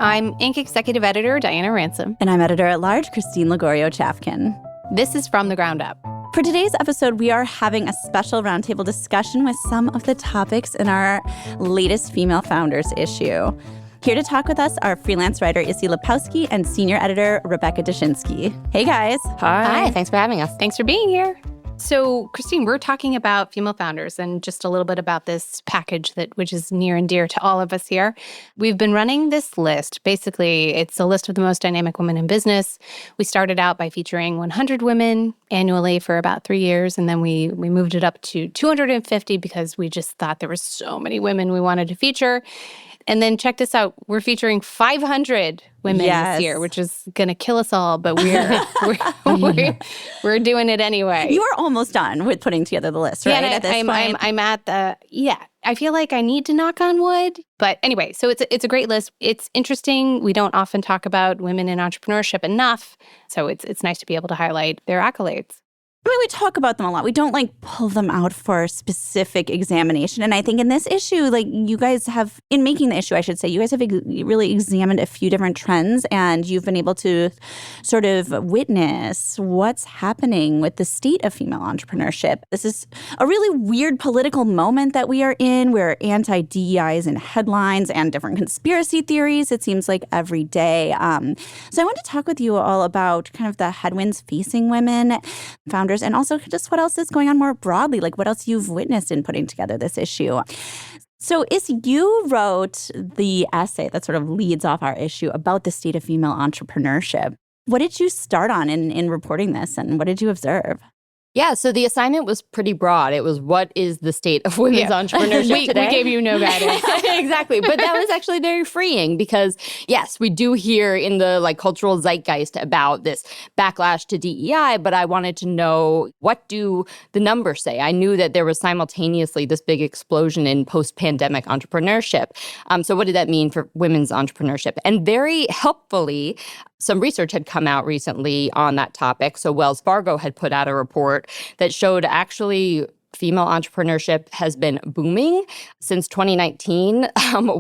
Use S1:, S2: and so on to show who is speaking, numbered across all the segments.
S1: I'm Inc. Executive Editor Diana Ransom.
S2: And I'm Editor-at-Large Christine Lagorio-Chafkin.
S1: This is From the Ground Up.
S2: For today's episode, we are having a special roundtable discussion with some of the topics in our latest Female Founders issue. Here to talk with us are freelance writer Issie Lapowsky and senior editor Rebecca Deczynski. Hey, guys.
S3: Hi. Thanks for having us.
S1: Thanks for being here. So, Christine, we're talking about female founders and just a little bit about this package which is near and dear to all of us here. We've been running this list. Basically, it's a list of the most dynamic women in business. We started out by featuring 100 women annually for about 3 years, and then we moved it up to 250 because we just thought there were so many women we wanted to feature. And then check this out. We're featuring 500 women this year, which is going to kill us all, but we're doing it anyway.
S2: You are almost done with putting together the list, right?
S1: Yeah,
S2: at this point.
S1: I'm at the, I feel like I need to knock on wood. But anyway, so it's a great list. It's interesting. We don't often talk about women in entrepreneurship enough. So it's nice to be able to highlight their accolades.
S2: I mean, we talk about them a lot. We don't pull them out for specific examination. And I think in this issue, you guys have, in making the issue, I should say, you guys have really examined a few different trends, and you've been able to sort of witness what's happening with the state of female entrepreneurship. This is a really weird political moment that we are in, where anti-DEI is in headlines and different conspiracy theories, it seems like, every day. So I want to talk with you all about kind of the headwinds facing women founders, and also just what else is going on more broadly, what else you've witnessed in putting together this issue. So, you wrote the essay that sort of leads off our issue about the state of female entrepreneurship. What did you start on in reporting this, and what did you observe?
S3: Yeah, so the assignment was pretty broad. It was, what is the state of women's entrepreneurship today?
S1: We gave you no guidance.
S3: Exactly. But that was actually very freeing because, yes, we do hear in the cultural zeitgeist about this backlash to DEI, but I wanted to know, what do the numbers say? I knew that there was simultaneously this big explosion in post-pandemic entrepreneurship. So what did that mean for women's entrepreneurship? And very helpfully, some research had come out recently on that topic. So Wells Fargo had put out a report that showed actually female entrepreneurship has been booming. Since 2019,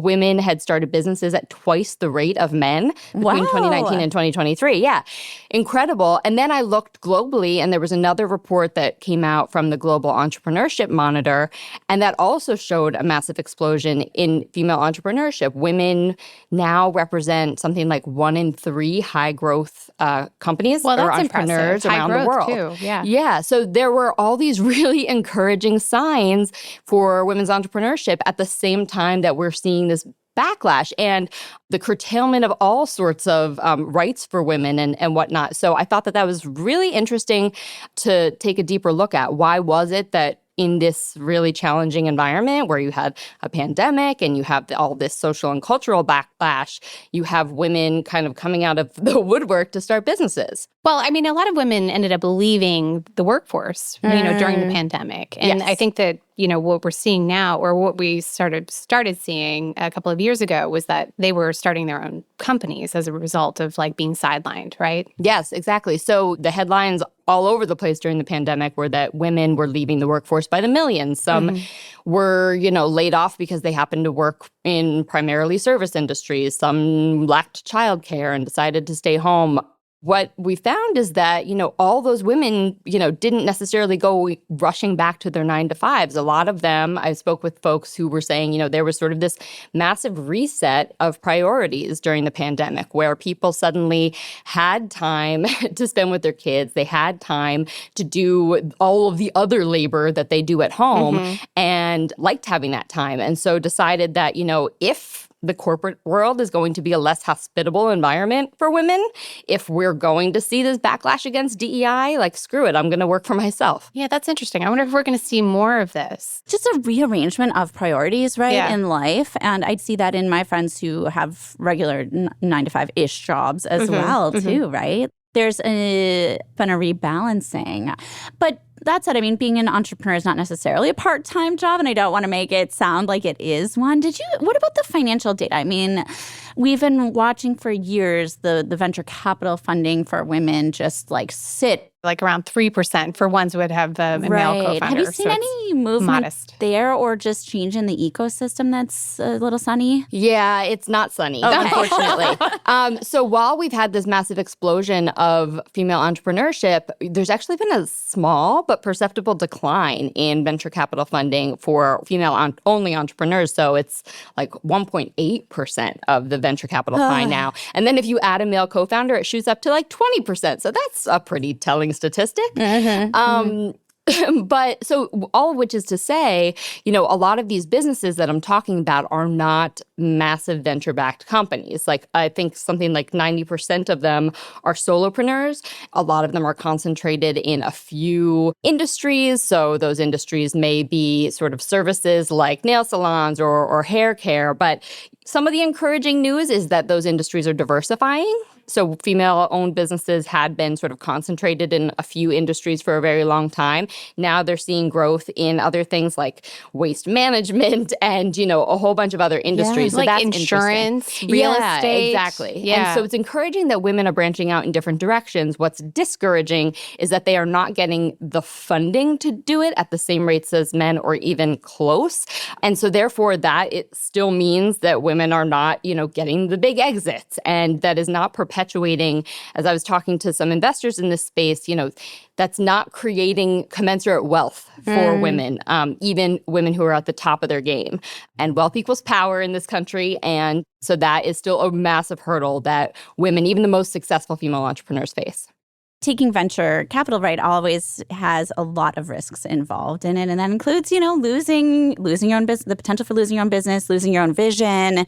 S3: women had started businesses at twice the rate of men between 2019 and 2023. Yeah, incredible. And then I looked globally, and there was another report that came out from the Global Entrepreneurship Monitor, and that also showed a massive explosion in female entrepreneurship. Women now represent something like 1 in 3 high-growth companies or entrepreneurs around the world.
S1: Too.
S3: Yeah, so there were all these really encouraging signs for women's entrepreneurship at the same time that we're seeing this backlash and the curtailment of all sorts of rights for women and whatnot. So I thought that was really interesting to take a deeper look at. Why was it that in this really challenging environment where you had a pandemic and you have all this social and cultural backlash, you have women kind of coming out of the woodwork to start buesses?
S1: Well, I mean, a lot of women ended up leaving the workforce, during the pandemic. And
S3: Yes.
S1: I think that, what we're seeing now, or what we started seeing a couple of years ago, was that they were starting their own companies as a result of being sidelined, right?
S3: Yes, exactly. So the headlines all over the place during the pandemic were that women were leaving the workforce by the millions. Some were, laid off because they happened to work in primarily service industries. Some lacked childcare and decided to stay home. What we found is that, all those women, didn't necessarily go rushing back to their 9-to-5s. A lot of them, I spoke with folks who were saying, there was sort of this massive reset of priorities during the pandemic where people suddenly had time to spend with their kids. They had time to do all of the other labor that they do at home and liked having that time. And so decided that, if the corporate world is going to be a less hospitable environment for women, if we're going to see this backlash against DEI, screw it, I'm going to work for myself.
S1: Yeah, that's interesting. I wonder if we're going to see more of this.
S2: Just a rearrangement of priorities, right, in life. And I'd see that in my friends who have regular 9-to-5-ish jobs as well, too, right? There's been a rebalancing. But That said, I mean, being an entrepreneur is not necessarily a part-time job, and I don't want to make it sound like it is one. What about the financial data? I mean, we've been watching for years the venture capital funding for women just like sit
S1: like around 3% for ones who would have a male co-founder.
S2: Have you seen any movement there or just change in the ecosystem that's a little sunny?
S3: Yeah, it's not sunny, unfortunately. So while we've had this massive explosion of female entrepreneurship, there's actually been a small but perceptible decline in venture capital funding for female-only entrepreneurs. So it's like 1.8% of the venture capital pie now. And then if you add a male co-founder, it shoots up to like 20%. So that's a pretty telling statistic. But so all of which is to say, a lot of these businesses that I'm talking about are not massive venture-backed companies. Like I think something like 90% of them are solopreneurs. A lot of them are concentrated in a few industries. So those industries may be sort of services like nail salons or hair care. But some of the encouraging news is that those industries are diversifying. So female-owned businesses had been sort of concentrated in a few industries for a very long time. Now they're seeing growth in other things like waste management and, a whole bunch of other industries. So
S1: like
S3: that's
S1: insurance, real estate.
S3: Exactly.
S1: Yeah.
S3: And so it's encouraging that women are branching out in different directions. What's discouraging is that they are not getting the funding to do it at the same rates as men or even close. And so therefore that it still means that women are not, getting the big exits. And that is not perpetuating, as I was talking to some investors in this space, that's not creating commensurate wealth for women, even women who are at the top of their game. And wealth equals power in this country. And so that is still a massive hurdle that women, even the most successful female entrepreneurs, face.
S2: Taking venture capital always has a lot of risks involved in it. And that includes, losing your own business, the potential for losing your own business, losing your own vision,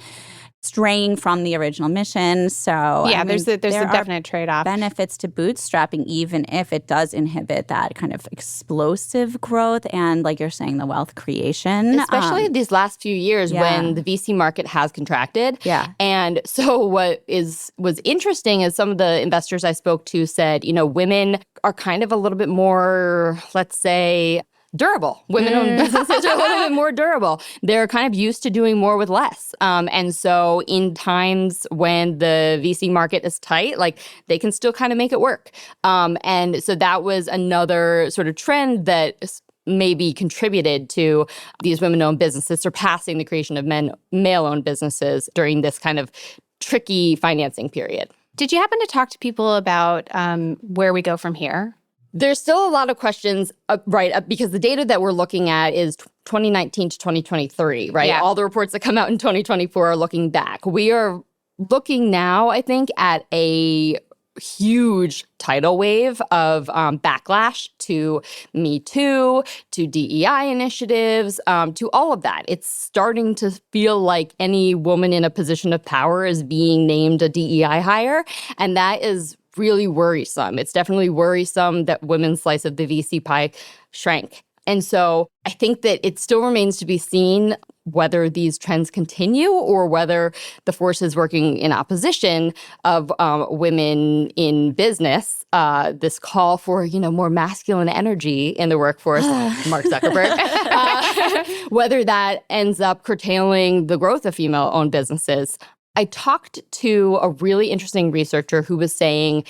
S2: straying from the original mission. So
S1: yeah, there's a definite trade-off.
S2: Benefits to bootstrapping, even if it does inhibit that kind of explosive growth and, like you're saying, the wealth creation.
S3: Especially these last few years when the VC market has contracted.
S2: Yeah.
S3: And so what was interesting is some of the investors I spoke to said, women are kind of a little bit more, let's say, durable. Women-owned businesses are a little bit more durable. They're kind of used to doing more with less. And so in times when the VC market is tight, like they can still kind of make it work. And so that was another sort of trend that maybe contributed to these women-owned businesses surpassing the creation of male-owned businesses during this kind of tricky financing period.
S1: Did you happen to talk to people about where we go from here?
S3: There's still a lot of questions, because the data that we're looking at is 2019 to 2023, right? Yeah. All the reports that come out in 2024 are looking back. We are looking now, I think, at a huge tidal wave of backlash to Me Too, to DEI initiatives, to all of that. It's starting to feel like any woman in a position of power is being named a DEI hire, and that is really worrisome. It's definitely worrisome that women's slice of the VC pie shrank. And so I think that it still remains to be seen whether these trends continue or whether the forces working in opposition of women in business, this call for, more masculine energy in the workforce, Mark Zuckerberg, whether that ends up curtailing the growth of female-owned businesses. I talked to a really interesting researcher who was saying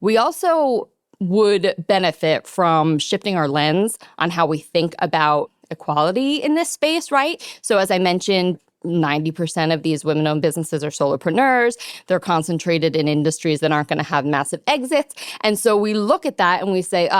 S3: we also would benefit from shifting our lens on how we think about equality in this space, right? So as I mentioned, 90% of these women-owned businesses are solopreneurs. They're concentrated in industries that aren't going to have massive exits. And so we look at that and we say,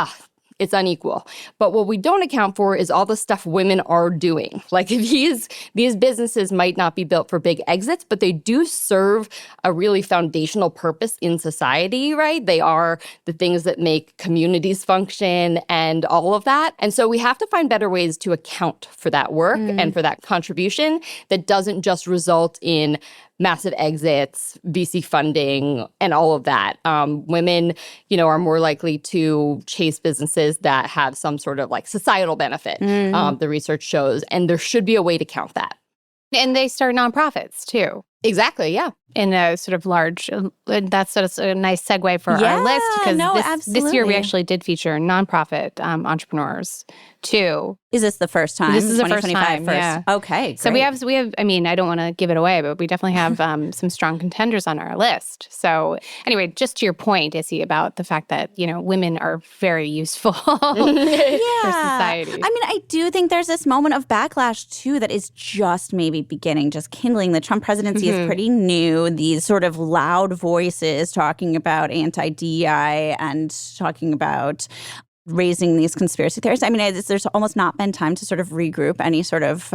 S3: it's unequal. But what we don't account for is all the stuff women are doing. Like these businesses might not be built for big exits, but they do serve a really foundational purpose in society, right? They are the things that make communities function and all of that. And so we have to find better ways to account for that work and for that contribution that doesn't just result in massive exits, VC funding, and all of that. Women, are more likely to chase businesses that have some sort of like societal benefit, the research shows, and there should be a way to count that.
S1: And they start nonprofits too.
S3: Exactly, yeah.
S1: In a sort of large, that's sort of a nice segue for our list, because this year we actually did feature nonprofit entrepreneurs too.
S2: Is this the first time?
S1: This is the first time, yeah.
S2: Okay, great.
S1: So we have, I mean, I don't want to give it away, but we definitely have some strong contenders on our list. So anyway, just to your point, Issie, about the fact that, women are very useful for society.
S2: I mean, I do think there's this moment of backlash too that is just maybe beginning, just kindling. The Trump presidency is pretty new. These sort of loud voices talking about anti-DEI and talking about raising these conspiracy theories. I mean, there's almost not been time to sort of regroup any sort of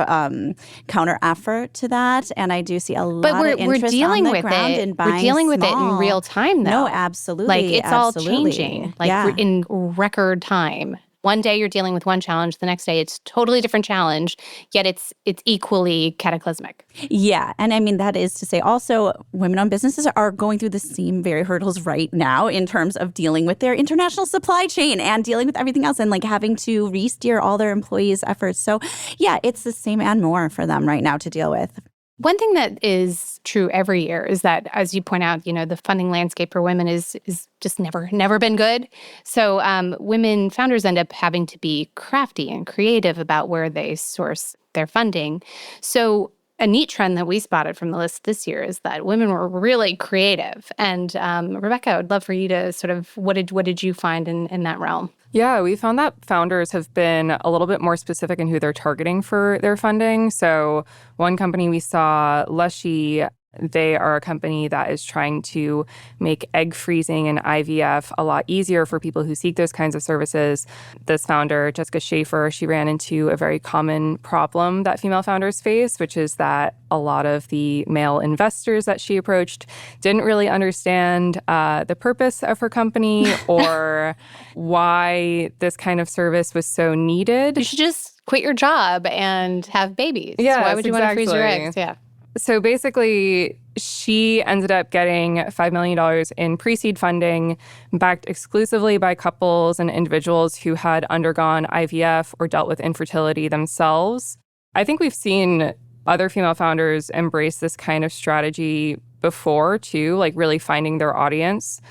S2: counter effort to that. And I do see a lot of interest on the ground in buying
S1: We're dealing with it in real time, though.
S2: No, absolutely.
S1: Like, it's all changing, in record time. One day you're dealing with one challenge, the next day it's totally different challenge, yet it's equally cataclysmic.
S2: Yeah, and I mean, that is to say also women-owned businesses are going through the same very hurdles right now in terms of dealing with their international supply chain and dealing with everything else and like having to re-steer all their employees' efforts. So yeah, it's the same and more for them right now to deal with.
S1: One thing that is true every year is that, as you point out, the funding landscape for women is just never been good. So women founders end up having to be crafty and creative about where they source their funding. So a neat trend that we spotted from the list this year is that women were really creative. And Rebecca, I would love for you to sort of, what did you find in that realm?
S4: Yeah, we found that founders have been a little bit more specific in who they're targeting for their funding. So one company we saw, Lushy, they are a company that is trying to make egg freezing and IVF a lot easier for people who seek those kinds of services. This founder, Jessica Schaefer, she ran into a very common problem that female founders face, which is that a lot of the male investors that she approached didn't really understand the purpose of her company or why this kind of service was so needed.
S1: You should just quit your job and have babies.
S4: Yeah,
S1: why would you want to freeze your eggs? Yeah.
S4: So basically, she ended up getting $5 million in pre-seed funding backed exclusively by couples and individuals who had undergone IVF or dealt with infertility themselves. I think we've seen other female founders embrace this kind of strategy before, too, like really finding their audience.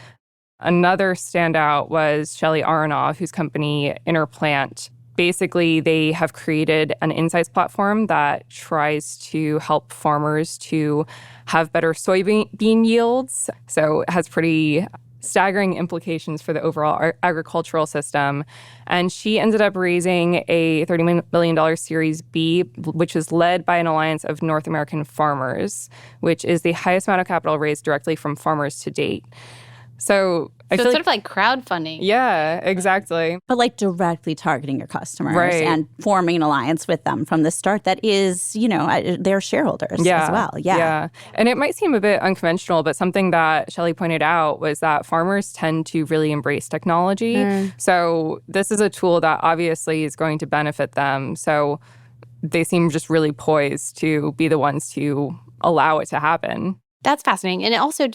S4: Another standout was Shelly Aronoff, whose company Interplant. Basically, they have created an insights platform that tries to help farmers to have better soybean yields. So it has pretty staggering implications for the overall agricultural system. And she ended up raising a $30 million Series B, which was led by an alliance of North American farmers, which is the highest amount of capital raised directly from farmers to date. So
S1: it's sort of like crowdfunding.
S4: Yeah, exactly.
S2: But like directly targeting your customers
S4: and
S2: forming an alliance with them from the start that is, their shareholders as well.
S4: Yeah. And it might seem a bit unconventional, but something that Shelly pointed out was that farmers tend to really embrace technology. So this is a tool that obviously is going to benefit them. So they seem just really poised to be the ones to allow it to happen.
S1: That's fascinating. And also,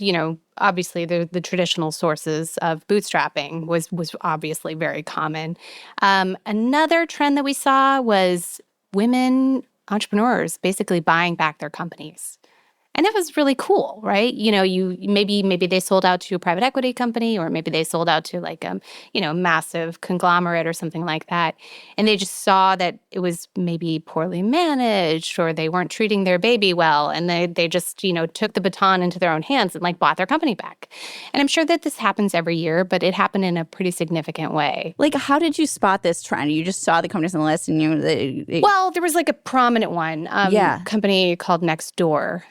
S1: obviously the traditional sources of bootstrapping was obviously very common. Another trend that we saw was women entrepreneurs basically buying back their companies. And that was really cool, right? You maybe they sold out to a private equity company, or maybe they sold out to like massive conglomerate or something like that. And they just saw that it was maybe poorly managed, or they weren't treating their baby well, and they just took the baton into their own hands and like bought their company back. And I'm sure that this happens every year, but it happened in a pretty significant way.
S2: Like, how did you spot this trend? You just saw the companies on the list, and
S1: well, there was like a prominent one, company called Nextdoor.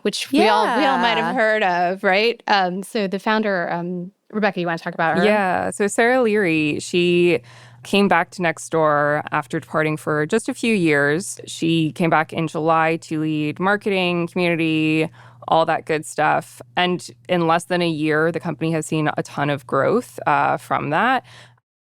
S1: Which we all might have heard of, right? So the founder, Rebecca, you want to talk about her?
S4: Yeah. So Sarah Leary, she came back to Nextdoor after departing for just a few years. She came back in July to lead marketing, community, all that good stuff. And in less than a year, the company has seen a ton of growth from that.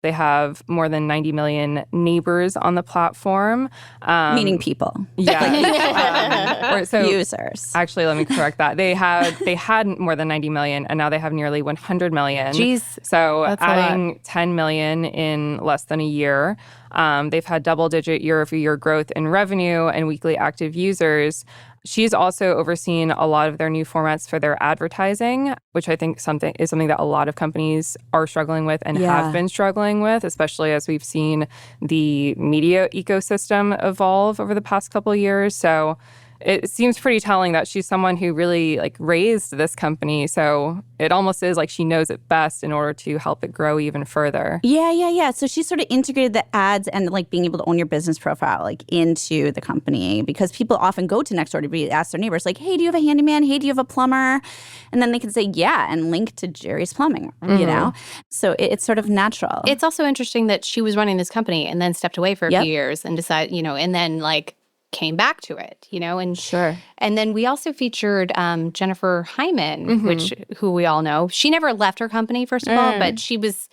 S4: They have more than 90 million neighbors on the platform.
S2: Meaning people.
S4: Yeah.
S2: Users.
S4: Actually, let me correct that. They had more than 90 million, and now they have nearly 100 million.
S1: Jeez.
S4: So
S1: that's
S4: adding 10 million in less than a year. They've had double-digit year-over-year growth in revenue and weekly active users. She's also overseen a lot of their new formats for their advertising, which I think is something that a lot of companies are struggling with and have been struggling with, especially as we've seen the media ecosystem evolve over the past couple of years. So it seems pretty telling that she's someone who really raised this company. So it almost is like she knows it best in order to help it grow even further.
S2: Yeah. So she sort of integrated the ads and being able to own your business profile into the company, because people often go to Nextdoor to ask their neighbors hey, do you have a handyman? Hey, do you have a plumber? And then they can say yeah and link to Jerry's Plumbing, you know? So it's sort of natural.
S1: It's also interesting that she was running this company and then stepped away for a few years and decided, and then came back to it, and
S2: Sure.
S1: And then we also featured Jennifer Hyman, who we all know. She never left her company, first of all, but she was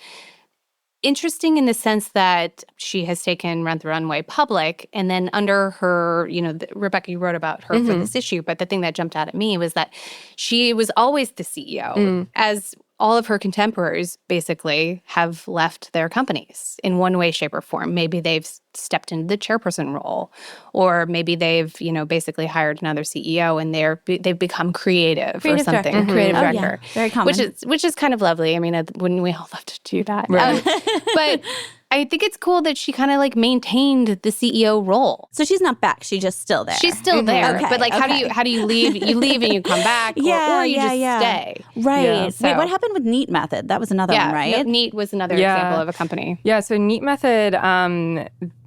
S1: interesting in the sense that she has taken Rent the Runway public, and then under her, Rebecca, you wrote about her for this issue, but the thing that jumped out at me was that she was always the CEO, as all of her contemporaries basically have left their companies in one way, shape, or form. Maybe they've stepped into the chairperson role, or maybe they've, basically hired another CEO and they've become creative or something. Creative director.
S2: Yeah. Very common.
S1: Which is kind of lovely. I mean, wouldn't we all love to do that?
S4: Right.
S1: But I think it's cool that she kind of maintained the CEO role.
S2: So she's not back. She's just still there.
S1: She's still there.
S2: Okay,
S1: But how do you leave? You leave and you come back, or you just stay.
S2: Right.
S4: Yeah,
S2: Wait, what happened with Neat Method? That was another one, right?
S1: Neat was another example of a company.
S4: Yeah, so Neat Method,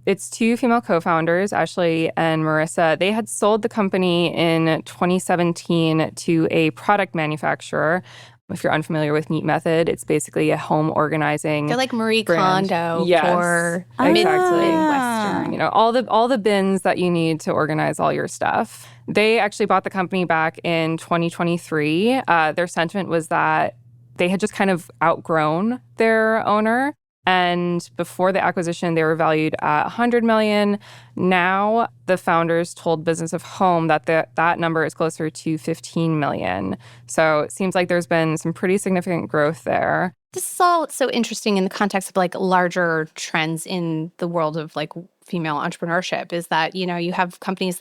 S4: it's two female co-founders, Ashley and Marissa. They had sold the company in 2017 to a product manufacturer. If you're unfamiliar with Neat Method, it's basically a home organizing.
S1: They're like Marie
S4: brand.
S1: Kondo
S4: Yes,
S1: for
S4: exactly.
S1: Midwestern.
S4: All the bins that you need to organize all your stuff. They actually bought the company back in 2023. Their sentiment was that they had just kind of outgrown their owner. And before the acquisition, they were valued at $100 million. Now, the founders told Business of Home that that number is closer to $15 million. So it seems like there's been some pretty significant growth there.
S1: This is all so interesting in the context of larger trends in the world of female entrepreneurship, is that, you have companies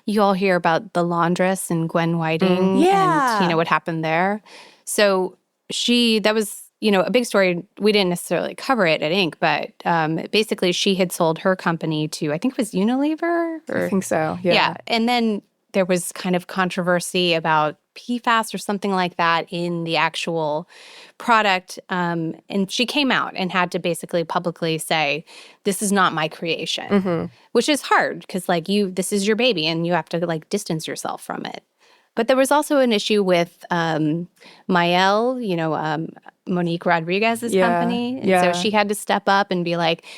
S1: you all hear about The Laundress and Gwen Whiting and, what happened there. So that was, a big story. We didn't necessarily cover it at Inc., but basically she had sold her company to, I think it was Unilever?
S4: I think so, yeah.
S1: And then there was kind of controversy about PFAS or something like that in the actual product. And she came out and had to basically publicly say, this is not my creation, which is hard because this is your baby and you have to distance yourself from it. But there was also an issue with Mael, Monique Rodriguez's company. And so she had to step up and be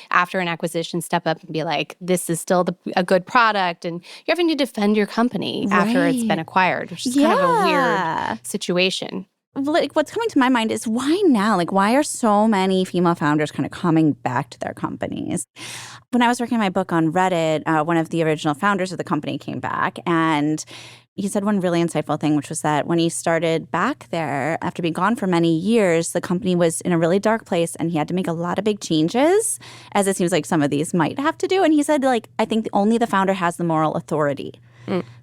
S1: after an acquisition, step up and be this is still a good product. And you're having to defend your company after it's been acquired, which is kind of a weird situation.
S2: What's coming to my mind is why now? Why are so many female founders kind of coming back to their companies? When I was working on my book on Reddit, one of the original founders of the company came back, and he said one really insightful thing, which was that when he started back there, after being gone for many years, the company was in a really dark place and he had to make a lot of big changes, as it seems like some of these might have to do. And he said, I think only the founder has the moral authority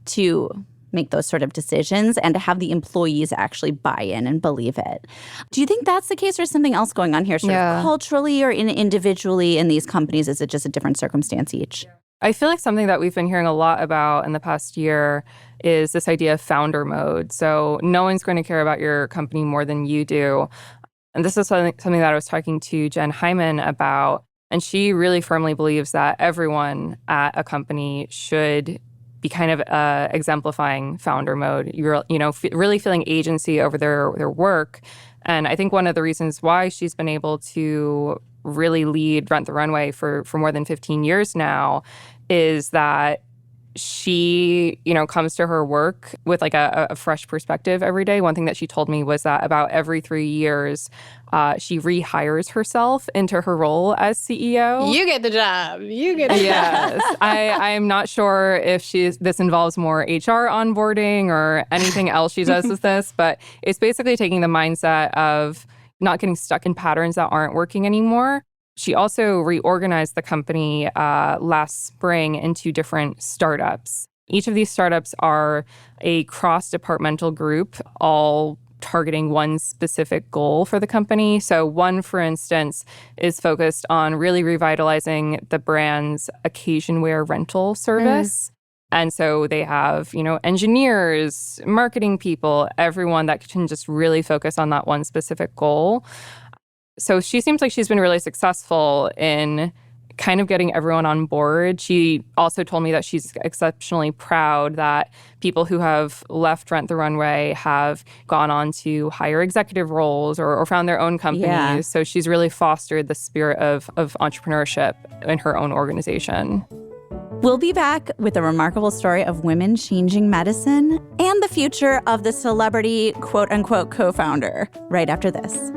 S2: to make those sort of decisions and to have the employees actually buy in and believe it. Do you think that's the case, or is something else going on here sort of culturally or individually in these companies? Is it just a different circumstance each?
S4: I feel like something that we've been hearing a lot about in the past year is this idea of founder mode. So no one's going to care about your company more than you do. And this is something that I was talking to Jen Hyman about. And she really firmly believes that everyone at a company should be kind of exemplifying founder mode. You're, really feeling agency over their work. And I think one of the reasons why she's been able to really lead Rent the Runway for more than 15 years now is that she, comes to her work with a fresh perspective every day. One thing that she told me was that about every 3 years, she rehires herself into her role as CEO.
S1: You get the job. You get it.
S4: Yes. I am not sure if this involves more HR onboarding or anything else she does with this, but it's basically taking the mindset of not getting stuck in patterns that aren't working anymore. She also reorganized the company last spring into different startups. Each of these startups are a cross-departmental group, all targeting one specific goal for the company. So one, for instance, is focused on really revitalizing the brand's occasion wear rental service. And so they have, engineers, marketing people, everyone that can just really focus on that one specific goal. So she seems like she's been really successful in kind of getting everyone on board. She also told me that she's exceptionally proud that people who have left Rent the Runway have gone on to higher executive roles or found their own companies.
S2: Yeah.
S4: So she's really fostered the spirit of entrepreneurship in her own organization.
S2: We'll be back with a remarkable story of women changing medicine and the future of the celebrity quote-unquote co-founder right after this.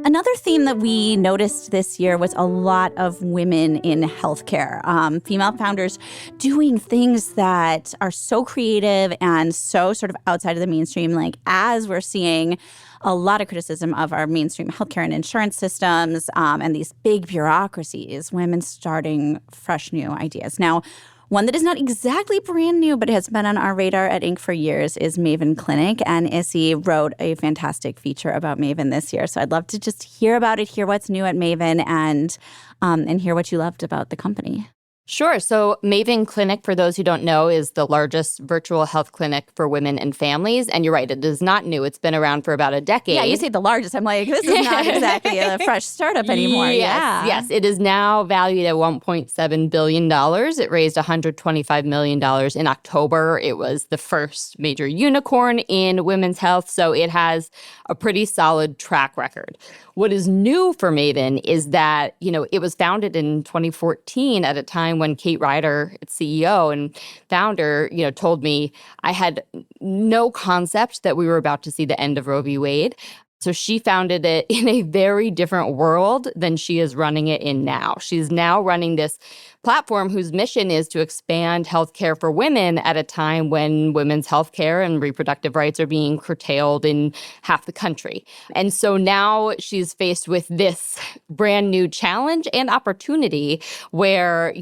S2: Another theme that we noticed this year was a lot of women in healthcare, female founders doing things that are so creative and so sort of outside of the mainstream, like as we're seeing a lot of criticism of our mainstream healthcare and insurance systems and these big bureaucracies, women starting fresh new ideas. Now, one that is not exactly brand new, but has been on our radar at Inc. for years is Maven Clinic. And Issie wrote a fantastic feature about Maven this year. So I'd love to just hear about it, hear what's new at Maven, and hear what you loved about the company.
S3: Sure. So Maven Clinic, for those who don't know, is the largest virtual health clinic for women and families. And you're right, it is not new. It's been around for about a decade.
S2: Yeah, you say the largest. I'm like, this is not exactly a fresh startup anymore.
S3: Yes. It is now valued at $1.7 billion. It raised $125 million in October. It was the first major unicorn in women's health. So it has a pretty solid track record. What is new for Maven is that, it was founded in 2014 at a time when Kate Ryder, its CEO and founder, told me I had no concept that we were about to see the end of Roe v. Wade. So she founded it in a very different world than she is running it in now. She's now running this platform whose mission is to expand healthcare for women at a time when women's healthcare and reproductive rights are being curtailed in half the country. And so now she's faced with this brand new challenge and opportunity where,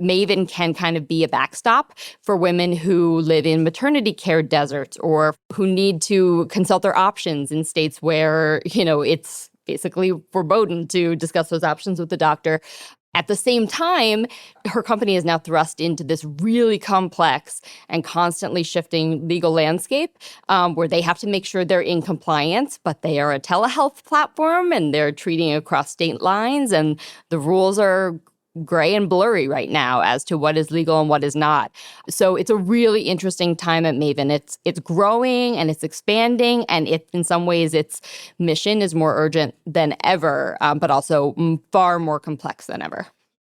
S3: Maven can kind of be a backstop for women who live in maternity care deserts or who need to consult their options in states where, it's basically verboten to discuss those options with the doctor. At the same time, her company is now thrust into this really complex and constantly shifting legal landscape where they have to make sure they're in compliance, but they are a telehealth platform and they're treating across state lines, and the rules are gray and blurry right now as to what is legal and what is not. So it's a really interesting time at Maven. It's growing and it's expanding, and in some ways its mission is more urgent than ever, but also far more complex than ever.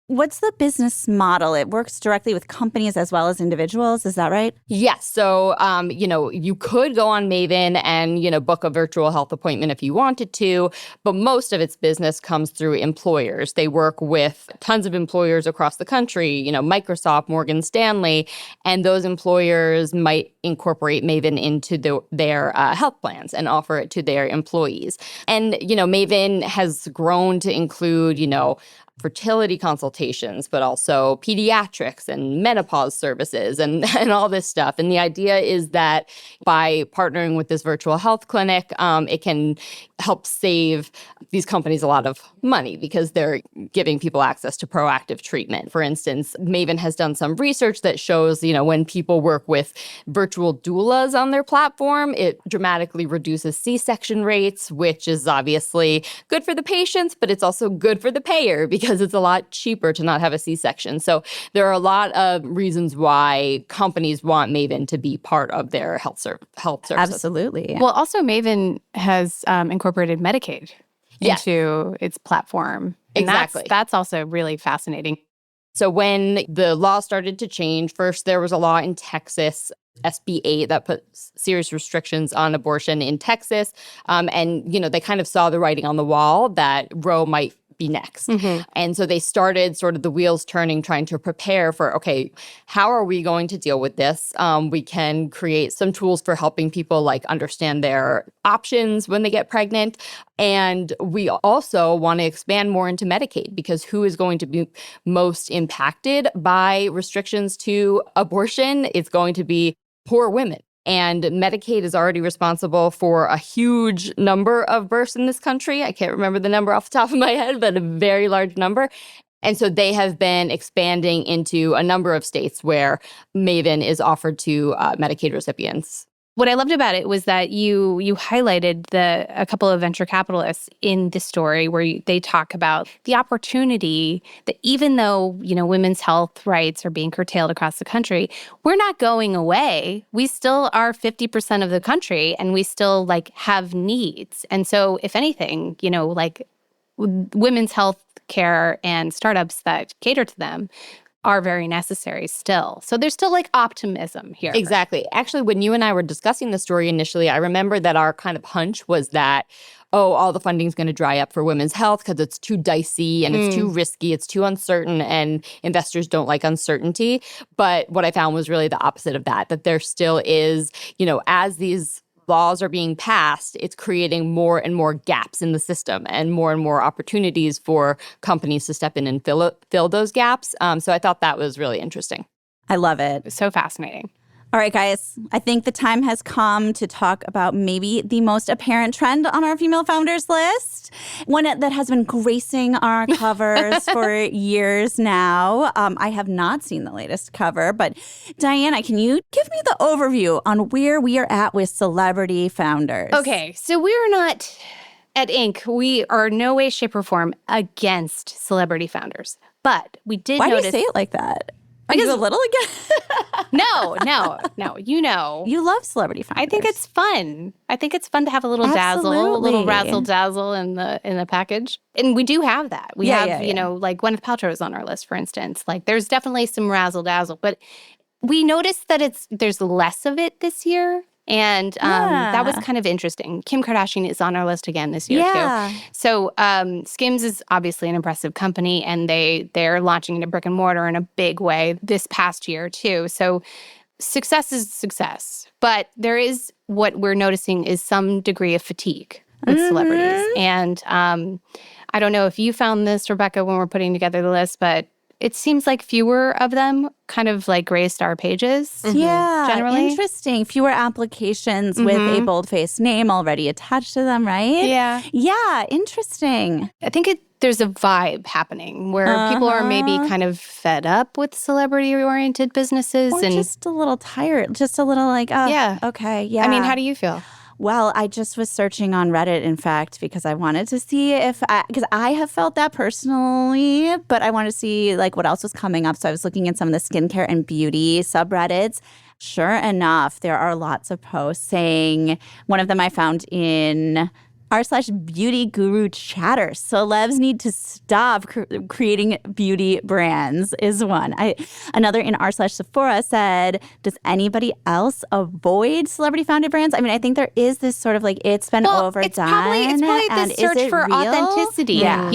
S2: What's the business model? It works directly with companies as well as individuals. Is that right?
S3: Yes. So, you could go on Maven and, book a virtual health appointment if you wanted to, but most of its business comes through employers. They work with tons of employers across the country, Microsoft, Morgan Stanley, and those employers might incorporate Maven into their health plans and offer it to their employees. And, Maven has grown to include, fertility consultations, but also pediatrics and menopause services and all this stuff. And the idea is that by partnering with this virtual health clinic, it can help save these companies a lot of money because they're giving people access to proactive treatment. For instance, Maven has done some research that shows, when people work with virtual doulas on their platform, it dramatically reduces C-section rates, which is obviously good for the patients, but it's also good for the payer because it's a lot cheaper to not have a C-section. So there are a lot of reasons why companies want Maven to be part of their health services.
S2: Absolutely.
S1: Well, also Maven has incorporated Medicaid into its platform. And
S3: Exactly.
S1: That's also really fascinating.
S3: So when the law started to change, first there was a law in Texas, SB 8, that put serious restrictions on abortion in Texas. And, they kind of saw the writing on the wall that Roe might be next? And so they started sort of the wheels turning, trying to prepare for, okay, how are we going to deal with this? We can create some tools for helping people like understand their options when they get pregnant. And we also want to expand more into Medicaid, because who is going to be most impacted by restrictions to abortion? It's going to be poor women. And Medicaid is already responsible for a huge number of births in this country. I can't remember the number off the top of my head, but a very large number. And so they have been expanding into a number of states where Maven is offered to Medicaid recipients.
S1: What I loved about it was that you highlighted a couple of venture capitalists in the story where they talk about the opportunity that even though, women's health rights are being curtailed across the country, we're not going away. We still are 50% of the country, and we still have needs. And so if anything, women's health care and startups that cater to them are very necessary still. So there's still optimism here.
S3: Exactly. Actually, when you and I were discussing the story initially, I remember that our kind of hunch was that, all the funding is going to dry up for women's health because it's too dicey and it's too risky, it's too uncertain, and investors don't like uncertainty. But what I found was really the opposite of that there still is, as these laws are being passed, it's creating more and more gaps in the system and more opportunities for companies to step in and fill those gaps. So I thought that was really interesting.
S2: I love it.
S1: So fascinating.
S2: All right, guys, I think the time has come to talk about maybe the most apparent trend on our female founders list, one that has been gracing our covers for years now. I have not seen the latest cover, but Diana, can you give me the overview on where we are at with celebrity founders?
S1: Okay, so we're not, at Inc., we are no way, shape, or form against celebrity founders, but we did
S2: Why
S1: notice—
S2: do you say it like that? Are you a little again?
S1: No.
S2: You love celebrity founders.
S1: I think it's fun. I think it's fun to have a little dazzle, a little razzle dazzle in the package. And we do have that. We have, Gwyneth Paltrow is on our list, for instance. There's definitely some razzle dazzle, but we noticed that there's less of it this year. And that was kind of interesting. Kim Kardashian is on our list again this year, too. So Skims is obviously an impressive company, and they're launching into brick and mortar in a big way this past year, too. So success is success. But there is, what we're noticing is some degree of fatigue with celebrities. And I don't know if you found this, Rebecca, when we're putting together the list, but it seems like fewer of them kind of graced our pages.
S2: Yeah,
S1: generally.
S2: Interesting. Fewer applications with a bold-faced name already attached to them, right?
S1: Yeah.
S2: Yeah, interesting.
S1: I think there's a vibe happening where people are maybe kind of fed up with celebrity-oriented businesses.
S2: Or
S1: and
S2: just a little tired. Just a little okay, yeah.
S1: I mean, how do you feel?
S2: Well, I just was searching on Reddit, in fact, because I wanted to see because I have felt that personally, but I wanted to see what else was coming up. So I was looking at some of the skincare and beauty subreddits. Sure enough, there are lots of posts saying, one of them I found in r/beauty guru chatter. Celebs need to stop creating beauty brands is one. Another in r/Sephora said, does anybody else avoid celebrity founded brands? I mean, I think there is this sort of it's been overdone.
S1: It's probably the search for
S2: real?
S1: authenticity.
S2: Yeah.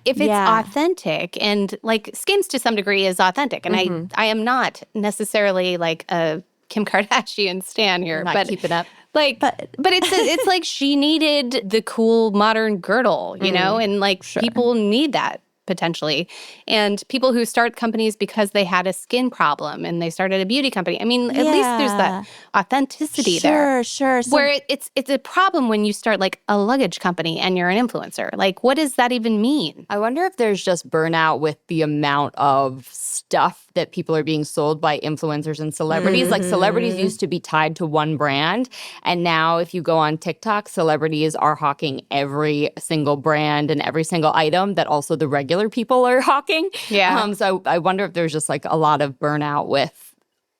S1: If it's authentic, and Skims to some degree is authentic. And I am not necessarily a Kim Kardashian stan here.
S3: Not keeping up.
S1: But it's she needed the cool modern girdle, and people need that potentially. And people who start companies because they had a skin problem and they started a beauty company. I mean, at least there's that authenticity there.
S2: Sure. So,
S1: where it's a problem when you start a luggage company and you're an influencer. What does that even mean?
S3: I wonder if there's just burnout with the amount of stuff that people are being sold by influencers and celebrities. Celebrities used to be tied to one brand. And now if you go on TikTok, celebrities are hawking every single brand and every single item that also the regular people are hawking.
S1: Yeah.
S3: So I wonder if there's just a lot of burnout with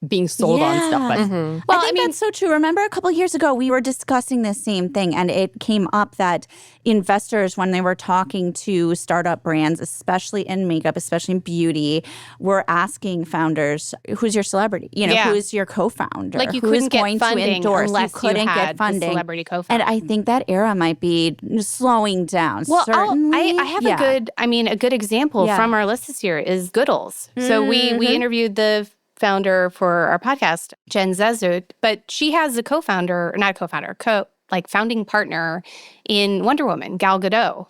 S3: being sold on stuff. But
S2: Well, I think that's so true. Remember a couple of years ago, we were discussing this same thing, and it came up that investors, when they were talking to startup brands, especially in makeup, especially in beauty, were asking founders, who's your celebrity? Who's your co-founder?
S1: Like you
S2: Who
S1: couldn't
S2: is
S1: get
S2: going
S1: funding
S2: to endorse?
S1: unless
S2: you couldn't
S1: had
S2: get funding.
S1: the celebrity co-founder.
S2: And I think that era might be slowing down.
S1: Well,
S2: certainly.
S1: I have a good example from our list this year is Goodles. So we interviewed the founder for our podcast, Jen Zezut, but she has a founding partner in Wonder Woman, Gal Gadot.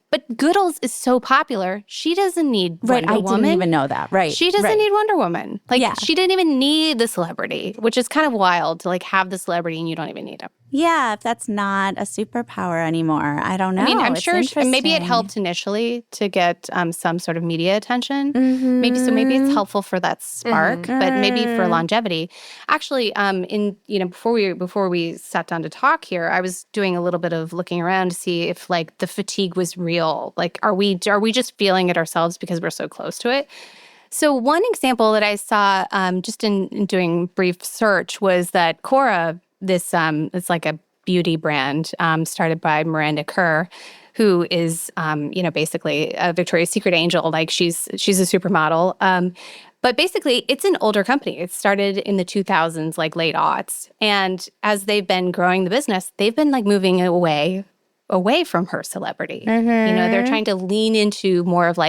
S1: But Goodles is so popular, she doesn't need Wonder Woman.
S2: I didn't even know that. Right.
S1: She doesn't need Wonder Woman. She didn't even need the celebrity, which is kind of wild to have the celebrity and you don't even need him.
S2: Yeah, if that's not a superpower anymore, I don't know.
S1: I mean, I'm
S2: It's
S1: sure maybe it
S2: interesting.
S1: helped initially to get some sort of media attention. Maybe it's helpful for that spark, but maybe for longevity. Actually, before we sat down to talk here, I was doing a little bit of looking around to see if the fatigue was real. Are we just feeling it ourselves because we're so close to it? So one example that I saw just in doing brief search was that Cora, this it's like a beauty brand started by Miranda Kerr, who is basically a Victoria's Secret angel. She's a supermodel. But basically, it's an older company. It started in the 2000s, late aughts. And as they've been growing the business, they've been moving away from her celebrity. They're trying to lean into more of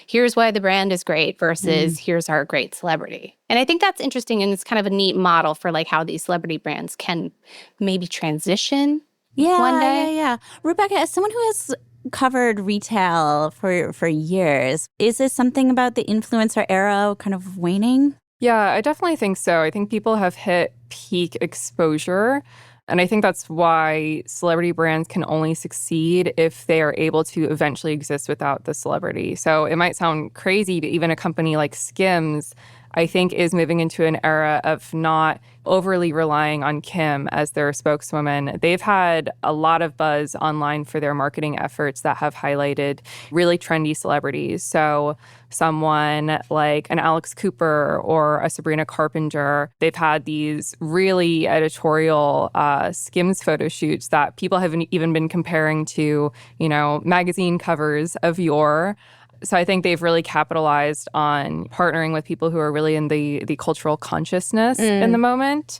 S1: here's why the brand is great versus here's our great celebrity. And I think that's interesting, and it's kind of a neat model for how these celebrity brands can maybe transition one day.
S2: Yeah. Rebecca, as someone who has covered retail for years, is this something about the influencer era kind of waning?
S4: Yeah, I definitely think so. I think people have hit peak exposure. And I think that's why celebrity brands can only succeed if they are able to eventually exist without the celebrity. So it might sound crazy, but even a company like Skims, I think, is moving into an era of not overly relying on Kim as their spokeswoman. They've had a lot of buzz online for their marketing efforts that have highlighted really trendy celebrities. So someone like an Alex Cooper or a Sabrina Carpenter, they've had these really editorial Skims photo shoots that people have even been comparing to, magazine covers of yore. So I think they've really capitalized on partnering with people who are really in the cultural consciousness in the moment.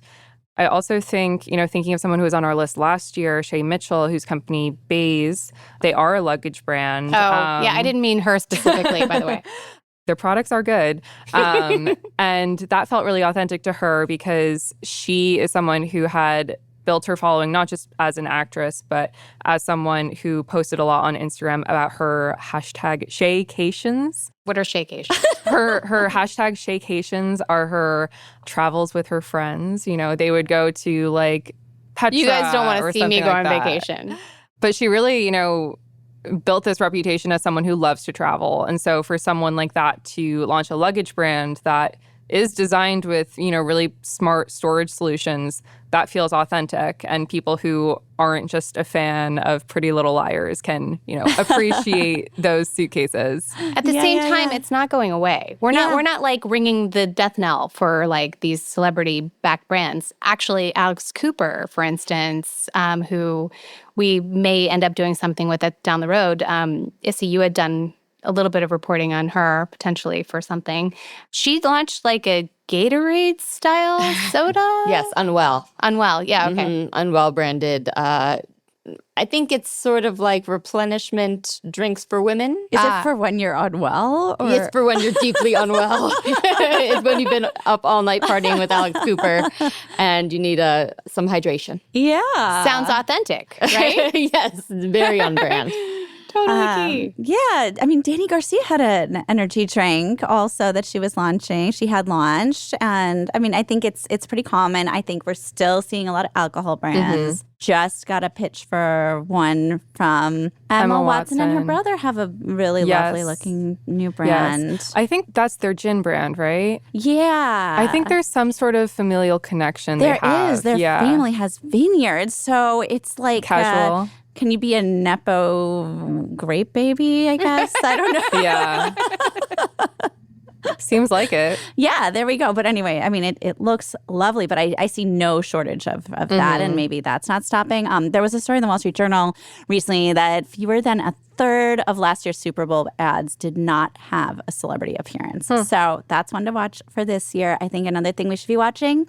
S4: I also think, thinking of someone who was on our list last year, Shay Mitchell, whose company Baze, they are a luggage brand.
S1: Yeah, I didn't mean her specifically, by the way.
S4: Their products are good. And that felt really authentic to her because she is someone who had built her following not just as an actress, but as someone who posted a lot on Instagram about her hashtag Shaycations.
S1: What are Shaycations?
S4: Her hashtag Shaycations are her travels with her friends. They would go to Petra.
S1: You guys don't want to see me go on
S4: that.
S1: vacation.
S4: But she really, built this reputation as someone who loves to travel. And so for someone like that to launch a luggage brand that is designed with, really smart storage solutions, that feels authentic. And people who aren't just a fan of Pretty Little Liars can, appreciate those suitcases.
S1: At the same time, it's not going away. We're not ringing the death knell for these celebrity-backed brands. Actually, Alex Cooper, for instance, who we may end up doing something with it down the road. Issie, you had done a little bit of reporting on her potentially for something. She launched a Gatorade style soda.
S3: Yes, Unwell.
S1: Unwell, yeah, okay.
S3: Unwell branded. I think it's sort of like replenishment drinks for women.
S2: Is it for when you're unwell? Or?
S3: It's for when you're deeply unwell. It's when you've been up all night partying with Alex Cooper and you need some hydration.
S2: Yeah.
S1: Sounds authentic, right?
S3: Yes, very on brand.
S1: Totally.
S2: Yeah. I mean, Dani Garcia had an energy drink also that she was launching. She had launched. And I mean, I think it's pretty common. I think we're still seeing a lot of alcohol brands. Just got a pitch for one from Emma Watson and her brother have a really lovely looking new brand.
S4: Yes. I think that's their gin brand, right?
S2: Yeah.
S4: I think there's some sort of familial connection
S2: There
S4: they have.
S2: is. Their family has vineyards. So it's like
S4: casual.
S2: Can you be a Nepo grape baby, I guess? I don't know.
S4: Yeah. Seems like it.
S2: Yeah, there we go. But anyway, I mean, it looks lovely, but I see no shortage of that, and maybe that's not stopping. There was a story in the Wall Street Journal recently that fewer than a third of last year's Super Bowl ads did not have a celebrity appearance. So that's one to watch for this year. I think another thing we should be watching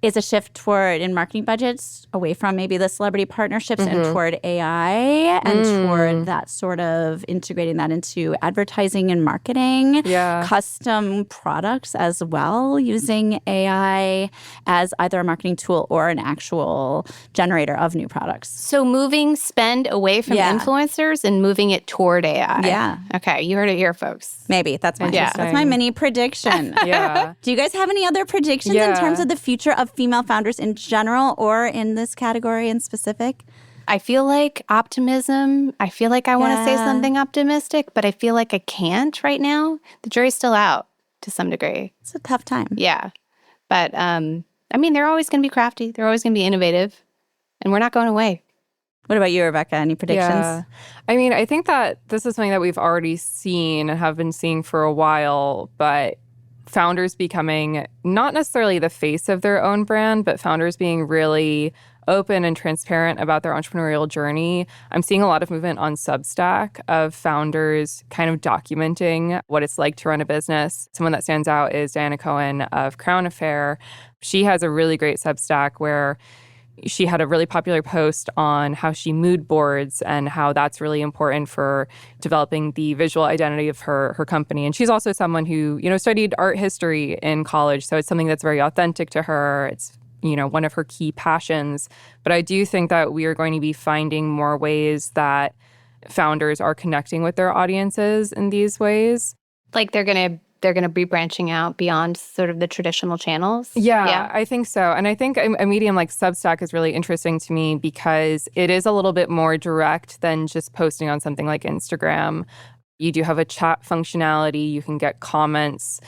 S2: is a shift toward in marketing budgets away from maybe the celebrity partnerships and toward AI and toward that sort of integrating that into advertising and marketing, custom products as well, using AI as either a marketing tool or an actual generator of new products.
S1: So moving spend away from influencers and moving it toward AI.
S2: Yeah.
S1: Okay, you heard it here, folks.
S2: Maybe. That's my mini prediction. Do you guys have any other predictions in terms of the future of female founders in general or in this category in specific?
S1: I feel like optimism. I feel like I want to say something optimistic, but I feel like I can't right now. The jury's still out to some degree.
S2: It's a tough time.
S1: Yeah. But, I mean, they're always going to be crafty. They're always going to be innovative. And we're not going away.
S2: What about you, Rebecca? Any predictions?
S4: Yeah. I mean, I think that this is something that we've already seen and have been seeing for a while, but founders becoming not necessarily the face of their own brand, but founders being really open and transparent about their entrepreneurial journey. I'm seeing a lot of movement on Substack of founders kind of documenting what it's like to run a business. Someone that stands out is Diana Cohen of Crown Affair. She has a really great Substack where she had a really popular post on how she mood boards and how that's really important for developing the visual identity of her company. And she's also someone who, studied art history in college. So it's something that's very authentic to her. It's, one of her key passions. But I do think that we are going to be finding more ways that founders are connecting with their audiences in these ways.
S1: Like they're going to be branching out beyond sort of the traditional channels?
S4: Yeah, I think so. And I think a medium like Substack is really interesting to me because it is a little bit more direct than just posting on something like Instagram. You do have a chat functionality. You can get comments,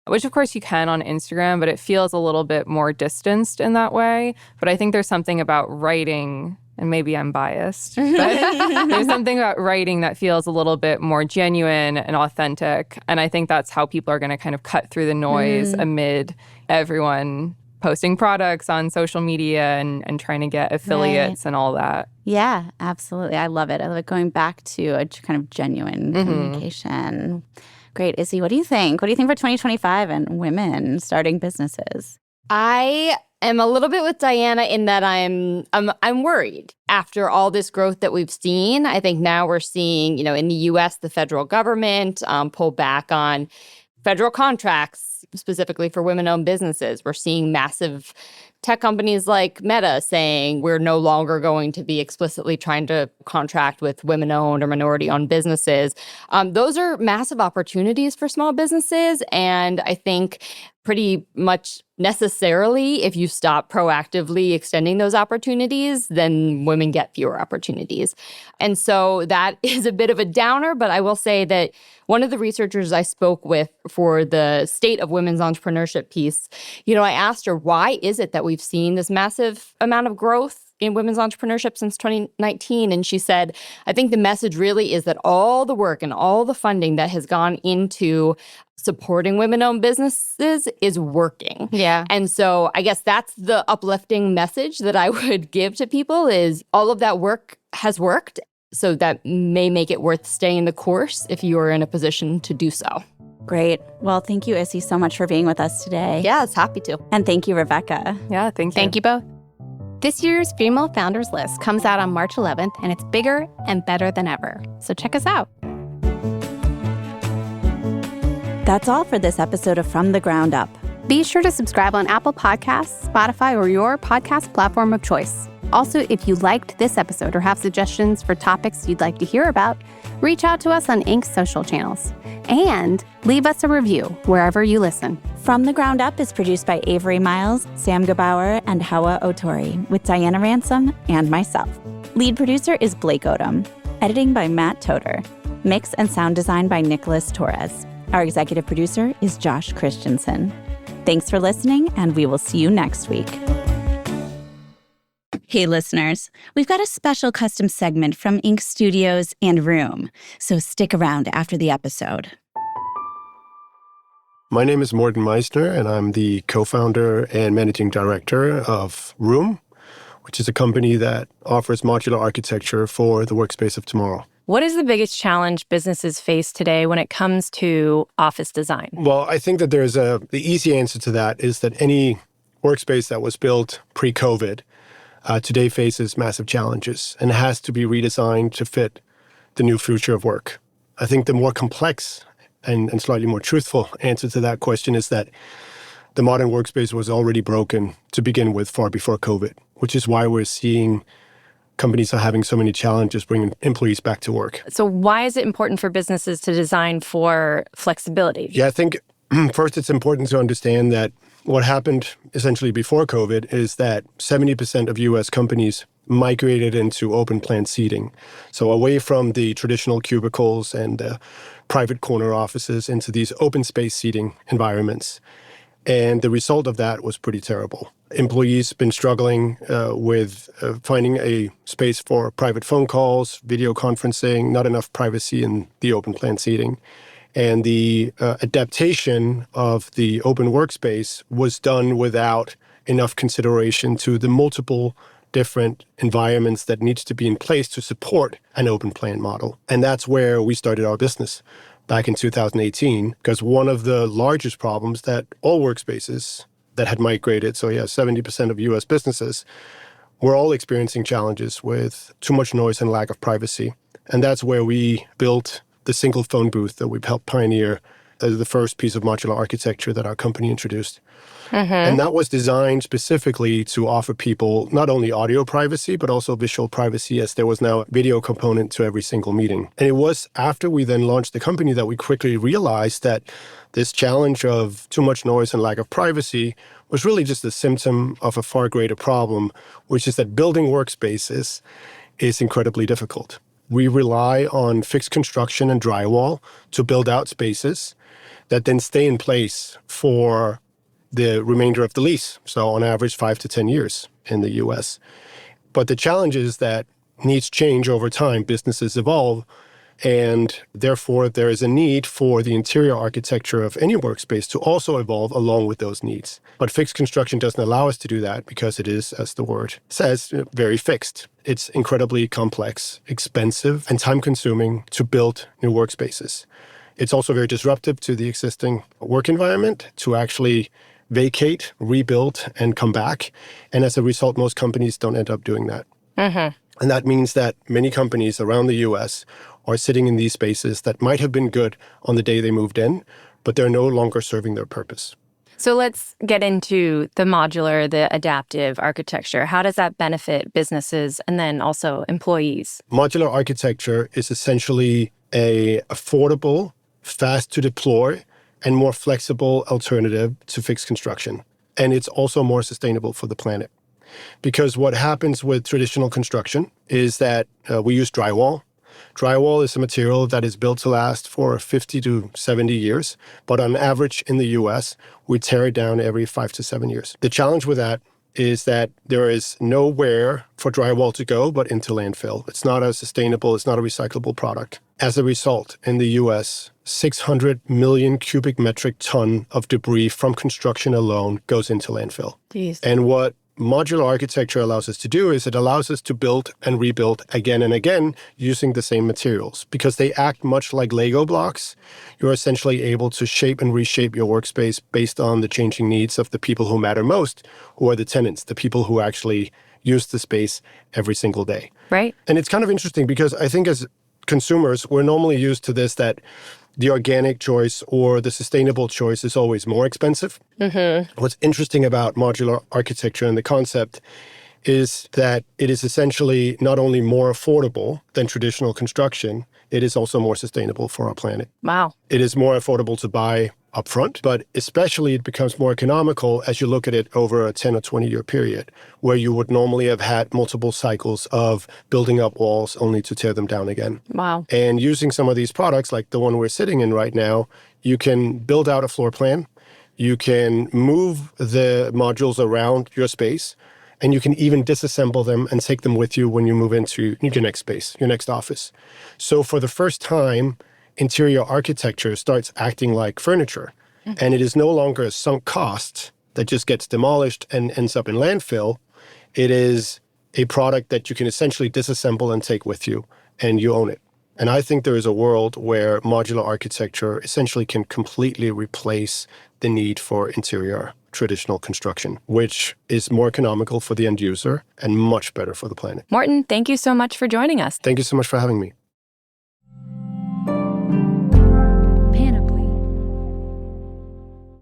S4: which of course you can on Instagram, but it feels a little bit more distanced in that way. But I think there's something about writing, and maybe I'm biased, but there's something about writing that feels a little bit more genuine and authentic. And I think that's how people are going to kind of cut through the noise amid everyone posting products on social media and trying to get affiliates and all that.
S2: Yeah, absolutely. I love it. I love it going back to a kind of genuine communication. Great. Issie, what do you think? What do you think for 2025 and women starting businesses?
S3: I am a little bit with Diana in that I'm worried after all this growth that we've seen. I think now we're seeing, in the U.S., the federal government pull back on federal contracts specifically for women-owned businesses. We're seeing massive tech companies like Meta saying we're no longer going to be explicitly trying to contract with women-owned or minority-owned businesses. Those are massive opportunities for small businesses, and I think pretty much necessarily, if you stop proactively extending those opportunities, then women get fewer opportunities. And so that is a bit of a downer, but I will say that one of the researchers I spoke with for the State of Women's Entrepreneurship piece, I asked her, why is it that we've seen this massive amount of growth in women's entrepreneurship since 2019? And she said, I think the message really is that all the work and all the funding that has gone into supporting women-owned businesses is working.
S1: Yeah.
S3: And so I guess that's the uplifting message that I would give to people is all of that work has worked. So that may make it worth staying the course if you are in a position to do so.
S2: Great. Well, thank you, Issie, so much for being with us today.
S3: Yes, happy to.
S2: And thank you, Rebecca.
S4: Yeah, thank you.
S1: Thank you both. This year's Female Founders List comes out on March 11th, and it's bigger and better than ever. So check us out.
S2: That's all for this episode of From the Ground Up.
S1: Be sure to subscribe on Apple Podcasts, Spotify, or your podcast platform of choice. Also, if you liked this episode or have suggestions for topics you'd like to hear about, reach out to us on Inc.'s social channels. And leave us a review wherever you listen.
S2: From the Ground Up is produced by Avery Miles, Sam Gebauer, and Hawa Otori, with Diana Ransom and myself. Lead producer is Blake Odom. Editing by Matt Toder. Mix and sound design by Nicholas Torres. Our executive producer is Josh Christensen. Thanks for listening, and we will see you next week. Hey, listeners, we've got a special custom segment from Inc. Studios and Room, so stick around after the episode.
S5: My name is Morten Meisner, and I'm the co-founder and managing director of Room, which is a company that offers modular architecture for the workspace of tomorrow.
S6: What is the biggest challenge businesses face today when it comes to office design?
S5: Well, I think that the easy answer to that is that any workspace that was built pre-COVID today faces massive challenges and has to be redesigned to fit the new future of work. I think the more complex and slightly more truthful answer to that question is that the modern workspace was already broken to begin with far before COVID, which is why we're seeing companies are having so many challenges bringing employees back to work.
S6: So why is it important for businesses to design for flexibility?
S5: Yeah, I think first it's important to understand that what happened essentially before COVID is that 70% of US companies migrated into open plan seating. So away from the traditional cubicles and private corner offices into these open space seating environments. And the result of that was pretty terrible. Employees been struggling with finding a space for private phone calls, video conferencing, not enough privacy in the open plan seating. And the adaptation of the open workspace was done without enough consideration to the multiple different environments that needs to be in place to support an open plan model. And that's where we started our business back in 2018, because one of the largest problems that all workspaces that had migrated, 70% of US businesses, were all experiencing challenges with too much noise and lack of privacy. And that's where we built the single phone booth that we've helped pioneer as the first piece of modular architecture that our company introduced. And that was designed specifically to offer people not only audio privacy, but also visual privacy, as there was now a video component to every single meeting. And it was after we then launched the company that we quickly realized that this challenge of too much noise and lack of privacy was really just a symptom of a far greater problem, which is that building workspaces is incredibly difficult. We rely on fixed construction and drywall to build out spaces that then stay in place for the remainder of the lease. So on average, 5 to 10 years in the US. But the challenge is that needs change over time. Businesses evolve. And therefore, there is a need for the interior architecture of any workspace to also evolve along with those needs. But fixed construction doesn't allow us to do that because it is, as the word says, very fixed. It's incredibly complex, expensive, and time-consuming to build new workspaces. It's also very disruptive to the existing work environment to actually vacate, rebuild, and come back. And as a result, most companies don't end up doing that. And that means that many companies around the US are sitting in these spaces that might have been good on the day they moved in, but they're no longer serving their purpose.
S6: So let's get into the modular, the adaptive architecture. How does that benefit businesses and then also employees?
S5: Modular architecture is essentially an affordable, fast to deploy, and more flexible alternative to fixed construction. And it's also more sustainable for the planet. Because what happens with traditional construction is that we use drywall. Drywall is a material that is built to last for 50 to 70 years. But on average in the US, we tear it down every 5 to 7 years. The challenge with that is that there is nowhere for drywall to go but into landfill. It's not a sustainable, it's not a recyclable product. As a result, in the US, 600 million cubic metric ton of debris from construction alone goes into landfill.
S6: Jeez.
S5: And what modular architecture allows us to do is it allows us to build and rebuild again and again using the same materials. Because they act much like Lego blocks, you're essentially able to shape and reshape your workspace based on the changing needs of the people who matter most, who are the tenants, the people who actually use the space every single day.
S6: Right.
S5: And it's kind of interesting because I think as consumers, we're normally used to this, that the organic choice or the sustainable choice is always more expensive. What's interesting about modular architecture and the concept is that it is essentially not only more affordable than traditional construction, it is also more sustainable for our planet.
S6: Wow.
S5: It is more affordable to buy upfront, but especially it becomes more economical as you look at it over a 10 or 20-year period, where you would normally have had multiple cycles of building up walls only to tear them down again.
S6: Wow.
S5: And using some of these products, like the one we're sitting in right now, you can build out a floor plan, you can move the modules around your space, and you can even disassemble them and take them with you when you move into your next space, your next office. So for the first time, interior architecture starts acting like furniture. And it is no longer a sunk cost that just gets demolished and ends up in landfill. It is a product that you can essentially disassemble and take with you, and you own it. And I think there is a world where modular architecture essentially can completely replace the need for interior traditional construction, which is more economical for the end user and much better for the planet.
S6: Morten, thank you so much for joining us.
S5: Thank you so much for having me.